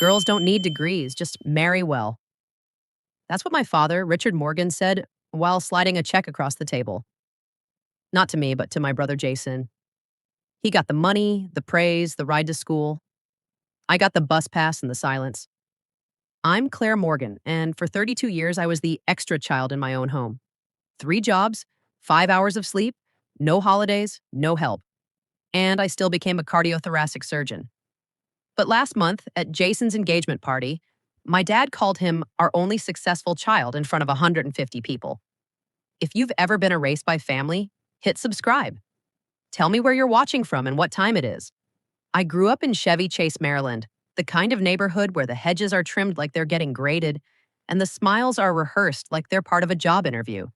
Girls don't need degrees, just marry well. That's what my father, Richard Morgan, said while sliding a check across the table. Not to me, but to my brother Jason. He got the money, the praise, the ride to school. I got the bus pass and the silence. I'm Claire Morgan, and for 32 years, I was the extra child in my own home. 3 jobs, 5 hours of sleep, no holidays, no help. And I still became a cardiothoracic surgeon. But last month, at Jason's engagement party, my dad called him our only successful child in front of 150 people. If you've ever been erased by family, hit subscribe. Tell me where you're watching from and what time it is. I grew up in Chevy Chase, Maryland, the kind of neighborhood where the hedges are trimmed like they're getting graded and the smiles are rehearsed like they're part of a job interview.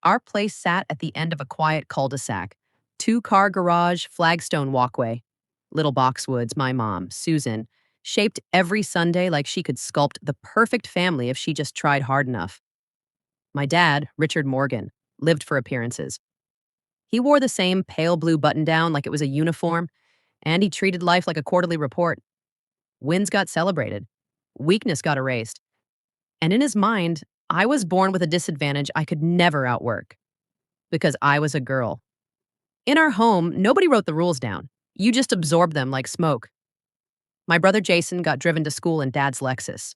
Our place sat at the end of a quiet cul-de-sac, 2-car garage, flagstone walkway. Little Boxwoods, my mom, Susan, shaped every Sunday like she could sculpt the perfect family if she just tried hard enough. My dad, Richard Morgan, lived for appearances. He wore the same pale blue button-down like it was a uniform, and he treated life like a quarterly report. Wins got celebrated. Weakness got erased. And in his mind, I was born with a disadvantage I could never outwork. Because I was a girl. In our home, nobody wrote the rules down. You just absorbed them like smoke. My brother Jason got driven to school in Dad's Lexus.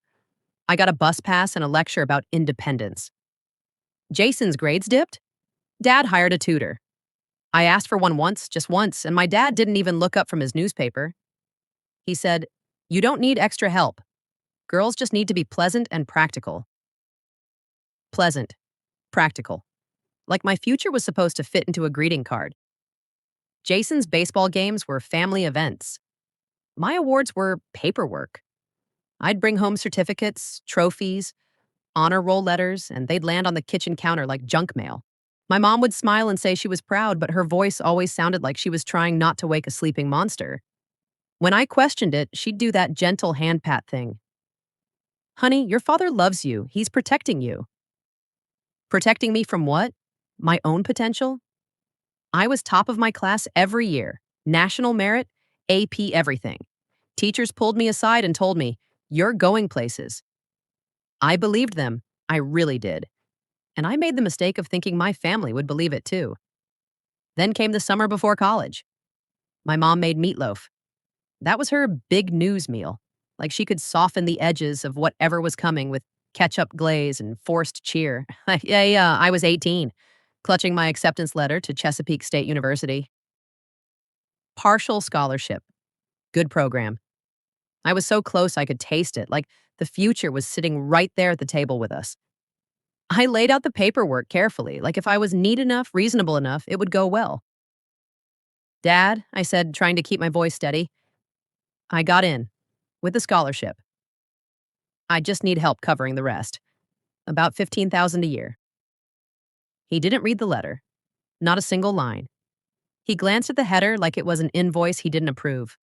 I got a bus pass and a lecture about independence. Jason's grades dipped. Dad hired a tutor. I asked for one once, just once, and my dad didn't even look up from his newspaper. He said, "You don't need extra help. Girls just need to be pleasant and practical." Pleasant. Practical. Like my future was supposed to fit into a greeting card. Jason's baseball games were family events. My awards were paperwork. I'd bring home certificates, trophies, honor roll letters, and they'd land on the kitchen counter like junk mail. My mom would smile and say she was proud, but her voice always sounded like she was trying not to wake a sleeping monster. When I questioned it, she'd do that gentle hand pat thing. "Honey, your father loves you. He's protecting you." Protecting me from what? My own potential? I was top of my class every year. National merit, AP everything. Teachers pulled me aside and told me, "You're going places." I believed them. I really did. And I made the mistake of thinking my family would believe it too. Then came the summer before college. My mom made meatloaf. That was her big news meal. Like she could soften the edges of whatever was coming with ketchup glaze and forced cheer. Yeah, I was 18, clutching my acceptance letter to Chesapeake State University. Partial scholarship. Good program. I was so close I could taste it, like the future was sitting right there at the table with us. I laid out the paperwork carefully, like if I was neat enough, reasonable enough, it would go well. "Dad," I said, trying to keep my voice steady, "I got in, with a scholarship. I just need help covering the rest. About $15,000 a year." He didn't read the letter. Not a single line. He glanced at the header like it was an invoice he didn't approve.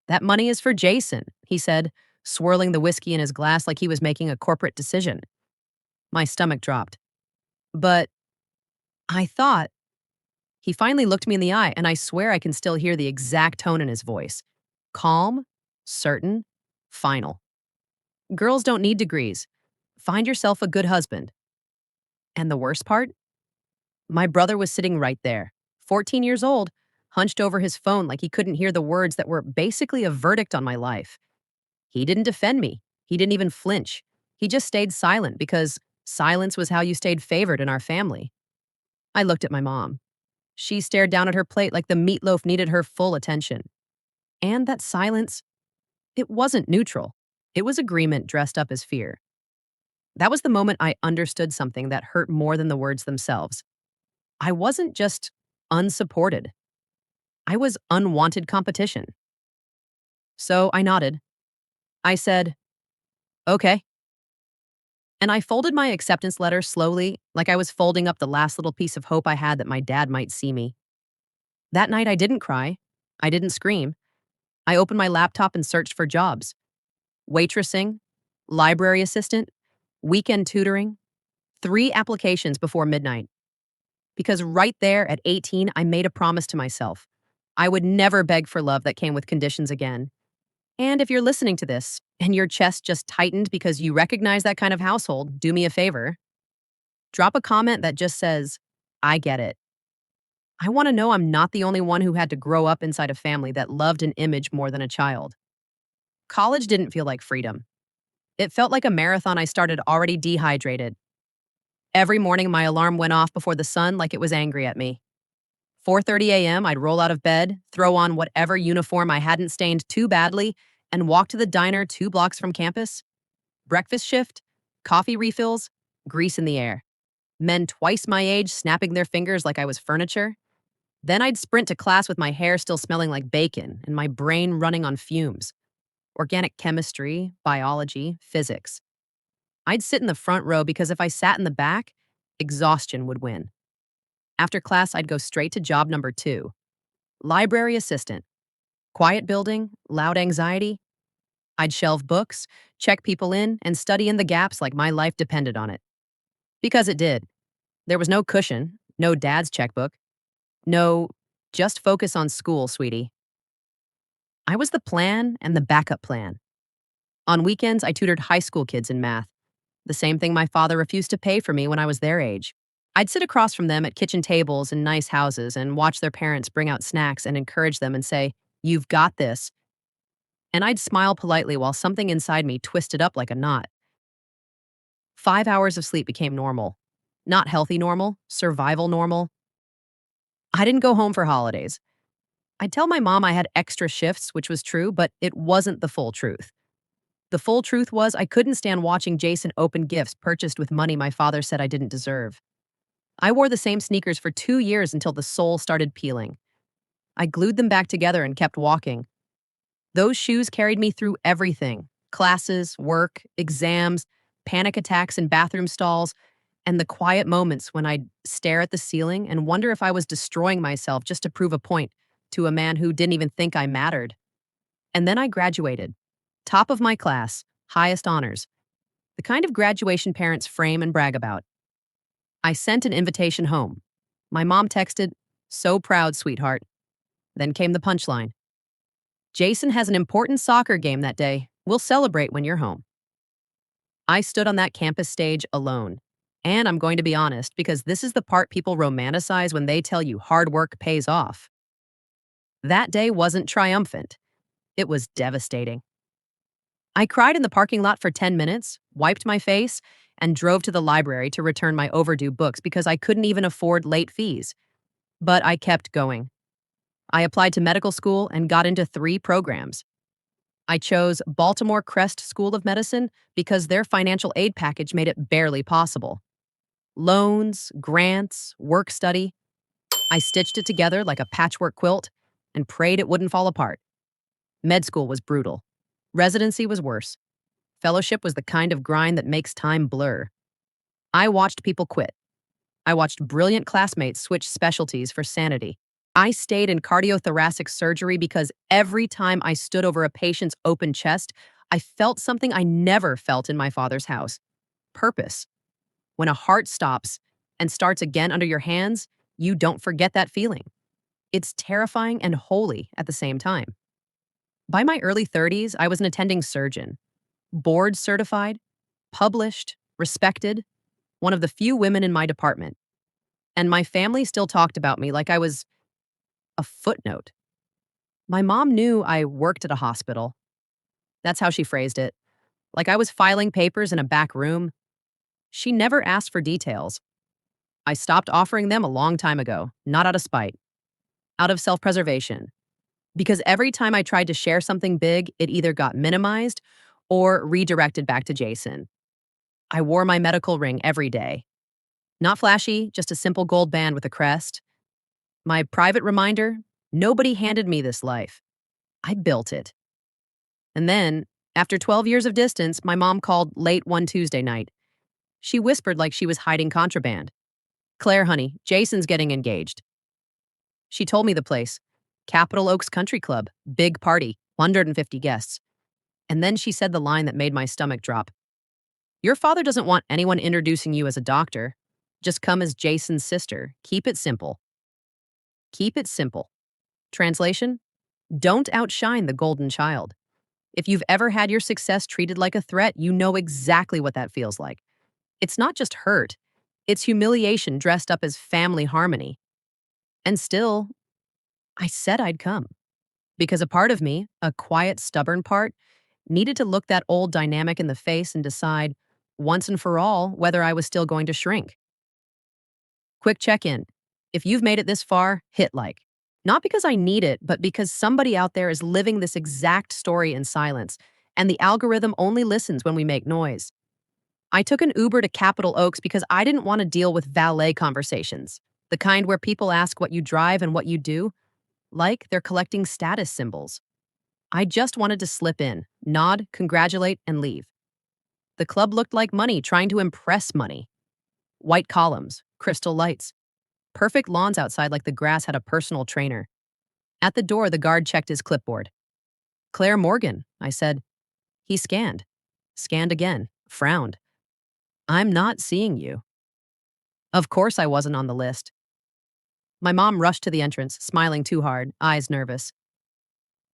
"That money is for Jason," he said, swirling the whiskey in his glass like he was making a corporate decision. My stomach dropped. "But," I thought. He finally looked me in the eye, and I swear I can still hear the exact tone in his voice. Calm, certain, final. "Girls don't need degrees. Find yourself a good husband." And the worst part? My brother was sitting right there, 14 years old, hunched over his phone like he couldn't hear the words that were basically a verdict on my life. He didn't defend me. He didn't even flinch. He just stayed silent because silence was how you stayed favored in our family. I looked at my mom. She stared down at her plate like the meatloaf needed her full attention. And that silence, it wasn't neutral. It was agreement dressed up as fear. That was the moment I understood something that hurt more than the words themselves. I wasn't just unsupported. I was unwanted competition. So I nodded. I said, "Okay." And I folded my acceptance letter slowly, like I was folding up the last little piece of hope I had that my dad might see me. That night I didn't cry. I didn't scream. I opened my laptop and searched for jobs. Waitressing, library assistant, weekend tutoring. 3 applications before midnight. Because right there at 18, I made a promise to myself. I would never beg for love that came with conditions again. And if you're listening to this and your chest just tightened because you recognize that kind of household, do me a favor. Drop a comment that just says, I get it. I want to know I'm not the only one who had to grow up inside a family that loved an image more than a child. College didn't feel like freedom. It felt like a marathon I started already dehydrated. Every morning, my alarm went off before the sun like it was angry at me. 4:30 a.m., I'd roll out of bed, throw on whatever uniform I hadn't stained too badly, and walk to the diner 2 blocks from campus. Breakfast shift, coffee refills, grease in the air. Men twice my age snapping their fingers like I was furniture. Then I'd sprint to class with my hair still smelling like bacon and my brain running on fumes. Organic chemistry, biology, physics. I'd sit in the front row because if I sat in the back, exhaustion would win. After class, I'd go straight to job number 2. Library assistant. Quiet building, loud anxiety. I'd shelve books, check people in, and study in the gaps like my life depended on it. Because it did. There was no cushion, no dad's checkbook, no, just focus on school, sweetie. I was the plan and the backup plan. On weekends, I tutored high school kids in math, the same thing my father refused to pay for me when I was their age. I'd sit across from them at kitchen tables in nice houses and watch their parents bring out snacks and encourage them and say, You've got this. And I'd smile politely while something inside me twisted up like a knot. 5 hours of sleep became normal. Not healthy normal, survival normal. I didn't go home for holidays. I'd tell my mom I had extra shifts, which was true, but it wasn't the full truth. The full truth was I couldn't stand watching Jason open gifts purchased with money my father said I didn't deserve. I wore the same sneakers for 2 years until the sole started peeling. I glued them back together and kept walking. Those shoes carried me through everything: classes, work, exams, panic attacks in bathroom stalls, and the quiet moments when I'd stare at the ceiling and wonder if I was destroying myself just to prove a point to a man who didn't even think I mattered. And then I graduated. Top of my class, highest honors. The kind of graduation parents frame and brag about. I sent an invitation home. My mom texted, So proud, sweetheart. Then came the punchline. Jason has an important soccer game that day. We'll celebrate when you're home. I stood on that campus stage alone. And I'm going to be honest, because this is the part people romanticize when they tell you hard work pays off. That day wasn't triumphant. It was devastating. I cried in the parking lot for 10 minutes, wiped my face, and drove to the library to return my overdue books because I couldn't even afford late fees. But I kept going. I applied to medical school and got into 3 programs. I chose Baltimore Crest School of Medicine because their financial aid package made it barely possible. Loans, grants, work study. I stitched it together like a patchwork quilt and prayed it wouldn't fall apart. Med school was brutal. Residency was worse. Fellowship was the kind of grind that makes time blur. I watched people quit. I watched brilliant classmates switch specialties for sanity. I stayed in cardiothoracic surgery because every time I stood over a patient's open chest, I felt something I never felt in my father's house: purpose. When a heart stops and starts again under your hands, you don't forget that feeling. It's terrifying and holy at the same time. By my early 30s, I was an attending surgeon, board certified, published, respected, one of the few women in my department. And my family still talked about me like I was a footnote. My mom knew I worked at a hospital. That's how she phrased it. Like I was filing papers in a back room. She never asked for details. I stopped offering them a long time ago, not out of spite, out of self-preservation. Because every time I tried to share something big, it either got minimized or redirected back to Jason. I wore my medical ring every day. Not flashy, just a simple gold band with a crest. My private reminder: nobody handed me this life. I built it. And then, after 12 years of distance, my mom called late one Tuesday night. She whispered like she was hiding contraband. Claire, honey, Jason's getting engaged. She told me the place. Capitol Oaks Country Club, big party, 150 guests. And then she said the line that made my stomach drop. Your father doesn't want anyone introducing you as a doctor. Just come as Jason's sister. Keep it simple. Keep it simple. Translation: don't outshine the golden child. If you've ever had your success treated like a threat, you know exactly what that feels like. It's not just hurt, it's humiliation dressed up as family harmony. And still, I said I'd come. Because a part of me, a quiet, stubborn part, needed to look that old dynamic in the face and decide, once and for all, whether I was still going to shrink. Quick check in. If you've made it this far, hit like. Not because I need it, but because somebody out there is living this exact story in silence, and the algorithm only listens when we make noise. I took an Uber to Capitol Oaks because I didn't want to deal with valet conversations, the kind where people ask what you drive and what you do, like they're collecting status symbols. I just wanted to slip in, nod, congratulate, and leave. The club looked like money trying to impress money. White columns, crystal lights, perfect lawns outside like the grass had a personal trainer. At the door, the guard checked his clipboard. "Claire Morgan," I said. He scanned again, frowned. "I'm not seeing you." Of course I wasn't on the list. My mom rushed to the entrance, smiling too hard, eyes nervous.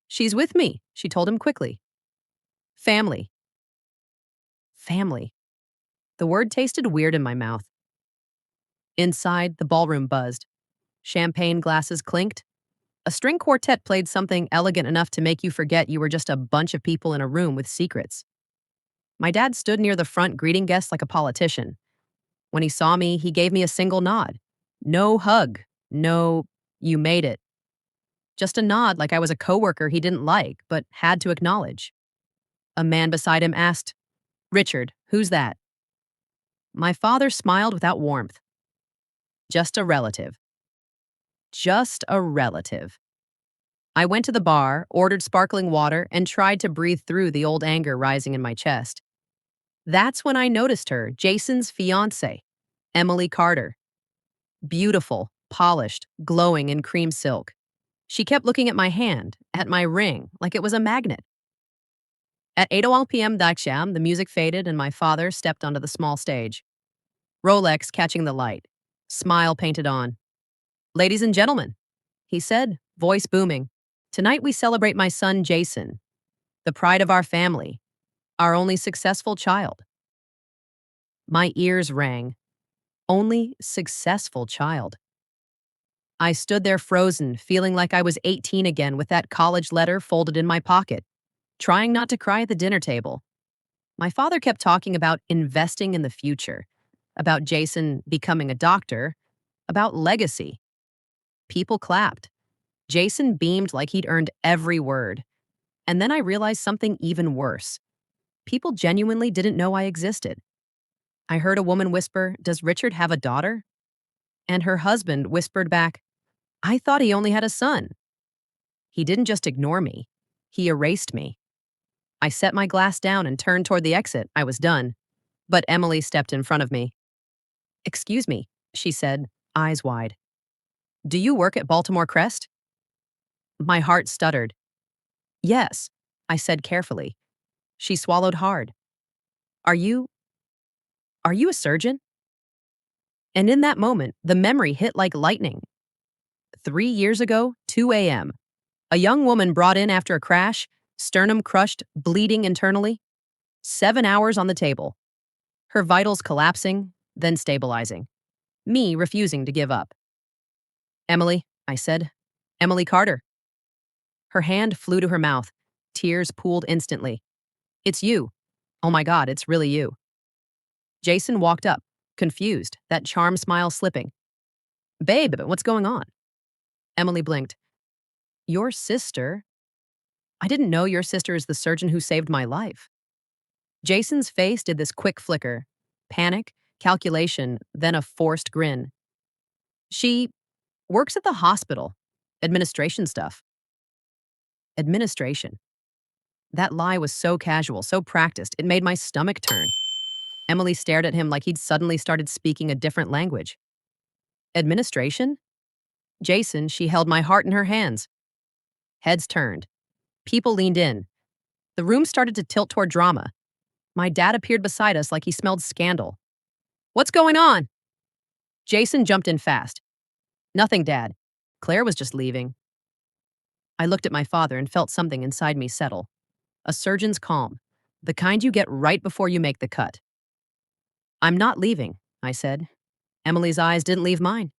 "She's with me," she told him quickly. Family. Family. The word tasted weird in my mouth. Inside, the ballroom buzzed. Champagne glasses clinked. A string quartet played something elegant enough to make you forget you were just a bunch of people in a room with secrets. My dad stood near the front greeting guests like a politician. When he saw me, he gave me a single nod. No hug. No, "you made it." Just a nod like I was a coworker he didn't like, but had to acknowledge. A man beside him asked, "Richard, who's that?" My father smiled without warmth. "Just a relative." Just a relative. I went to the bar, ordered sparkling water, and tried to breathe through the old anger rising in my chest. That's when I noticed her, Jason's fiancée, Emily Carter. Beautiful, polished, glowing in cream silk. She kept looking at my hand, at my ring, like it was a magnet. At 8:00 p.m. Daksham, the music faded and my father stepped onto the small stage. Rolex catching the light. Smile painted on. "Ladies and gentlemen," he said, voice booming. "Tonight we celebrate my son Jason, the pride of our family, our only successful child." My ears rang. Only successful child. I stood there frozen, feeling like I was 18 again with that college letter folded in my pocket, trying not to cry at the dinner table. My father kept talking about investing in the future, about Jason becoming a doctor, about legacy. People clapped. Jason beamed like he'd earned every word. And then I realized something even worse. People genuinely didn't know I existed. I heard a woman whisper, "Does Richard have a daughter?" And her husband whispered back, "I thought he only had a son." He didn't just ignore me. He erased me. I set my glass down and turned toward the exit. I was done. But Emily stepped in front of me. "Excuse me," she said, eyes wide. "Do you work at Baltimore Crest?" My heart stuttered. "Yes," I said carefully. She swallowed hard. Are you a surgeon?" And in that moment, the memory hit like lightning. 3 years ago, 2 a.m., a young woman brought in after a crash, sternum crushed, bleeding internally. 7 hours on the table. Her vitals collapsing, then stabilizing. Me refusing to give up. "Emily," I said. "Emily Carter." Her hand flew to her mouth. Tears pooled instantly. "It's you. Oh my God, it's really you." Jason walked up, confused, that charm smile slipping. "Babe, what's going on?" Emily blinked. "Your sister? I didn't know your sister is the surgeon who saved my life." Jason's face did this quick flicker. Panic, calculation, then a forced grin. "She works at the hospital. Administration stuff." Administration. That lie was so casual, so practiced, it made my stomach turn. Emily stared at him like he'd suddenly started speaking a different language. "Administration?" "Jason," she held my heart in her hands. Heads turned. People leaned in. The room started to tilt toward drama. My dad appeared beside us like he smelled scandal. "What's going on?" Jason jumped in fast. "Nothing, Dad. Claire was just leaving." I looked at my father and felt something inside me settle. A surgeon's calm, the kind you get right before you make the cut. I'm not leaving, I said. Emily's eyes didn't leave mine.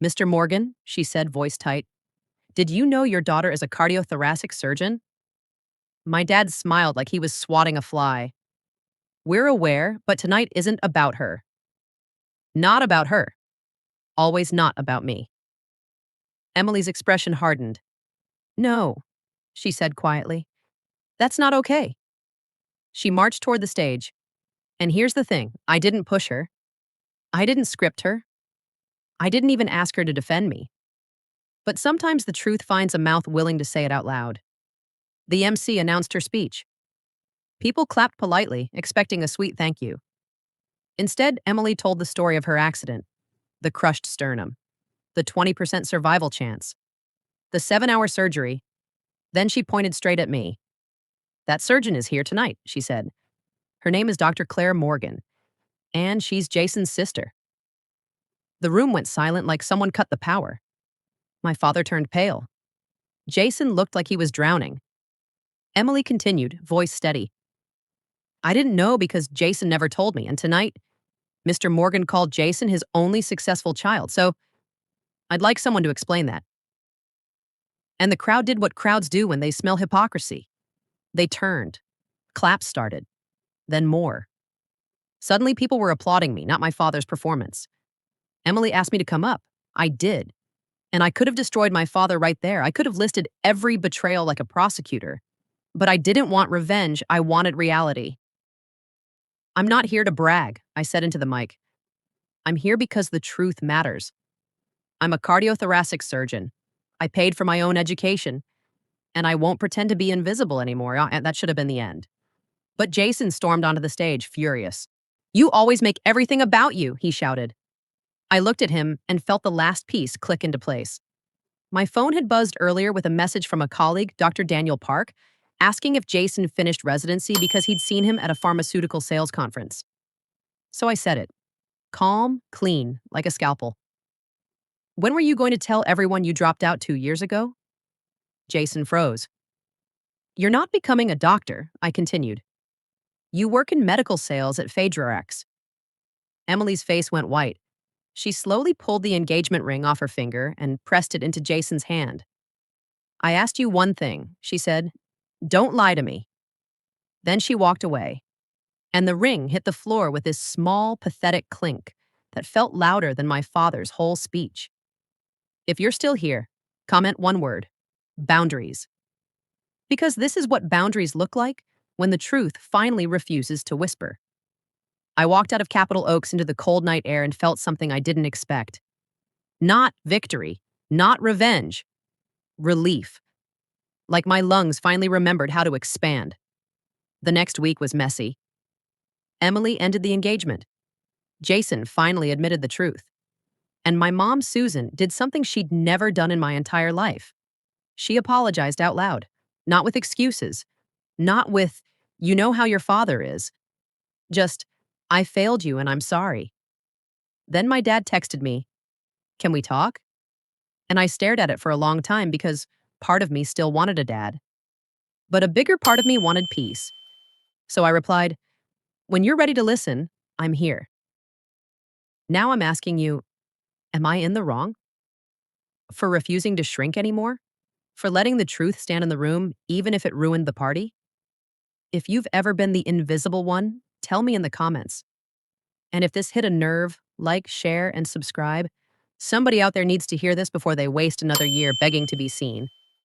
Mr. Morgan, she said, voice tight, did you know your daughter is a cardiothoracic surgeon? My dad smiled like he was swatting a fly. We're aware, but tonight isn't about her. Not about her. Always not about me. Emily's expression hardened. No, she said quietly. That's not okay. She marched toward the stage. And here's the thing, I didn't push her. I didn't script her. I didn't even ask her to defend me. But sometimes the truth finds a mouth willing to say it out loud. The MC announced her speech. People clapped politely, expecting a sweet thank you. Instead, Emily told the story of her accident, the crushed sternum, the 20% survival chance, the 7-hour surgery. Then she pointed straight at me. That surgeon is here tonight, she said. Her name is Dr. Claire Morgan, and she's Jason's sister. The room went silent like someone cut the power. My father turned pale. Jason looked like he was drowning. Emily continued, voice steady. I didn't know because Jason never told me, and tonight, Mr. Morgan called Jason his only successful child, so I'd like someone to explain that. And the crowd did what crowds do when they smell hypocrisy. They turned. Claps started. Then more. Suddenly, people were applauding me, not my father's performance. Emily asked me to come up. I did. And I could have destroyed my father right there. I could have listed every betrayal like a prosecutor. But I didn't want revenge. I wanted reality. I'm not here to brag, I said into the mic. I'm here because the truth matters. I'm a cardiothoracic surgeon. I paid for my own education. And I won't pretend to be invisible anymore. And that should have been the end. But Jason stormed onto the stage, furious. You always make everything about you, he shouted. I looked at him and felt the last piece click into place. My phone had buzzed earlier with a message from a colleague, Dr. Daniel Park, asking if Jason finished residency because he'd seen him at a pharmaceutical sales conference. So I said it. Calm, clean, like a scalpel. When were you going to tell everyone you dropped out 2 years ago? Jason froze. You're not becoming a doctor, I continued. You work in medical sales at favoritism. Emily's face went white. She slowly pulled the engagement ring off her finger and pressed it into Jason's hand. I asked you one thing, she said. Don't lie to me. Then she walked away, and the ring hit the floor with this small, pathetic clink that felt louder than my father's whole speech. If you're still here, comment one word: boundaries. Because this is what boundaries look like when the truth finally refuses to whisper. I walked out of Capitol Oaks into the cold night air and felt something I didn't expect. Not victory, not revenge. Relief. Like my lungs finally remembered how to expand. The next week was messy. Emily ended the engagement. Jason finally admitted the truth. And my mom, Susan, did something she'd never done in my entire life. She apologized out loud, not with excuses, not with, you know how your father is. Just, I failed you and I'm sorry. Then my dad texted me, can we talk? And I stared at it for a long time because part of me still wanted a dad. But a bigger part of me wanted peace. So I replied, when you're ready to listen, I'm here. Now I'm asking you, am I in the wrong? For refusing to shrink anymore? For letting the truth stand in the room, even if it ruined the party? If you've ever been the invisible one, tell me in the comments. And if this hit a nerve, like, share, and subscribe. Somebody out there needs to hear this before they waste another year begging to be seen.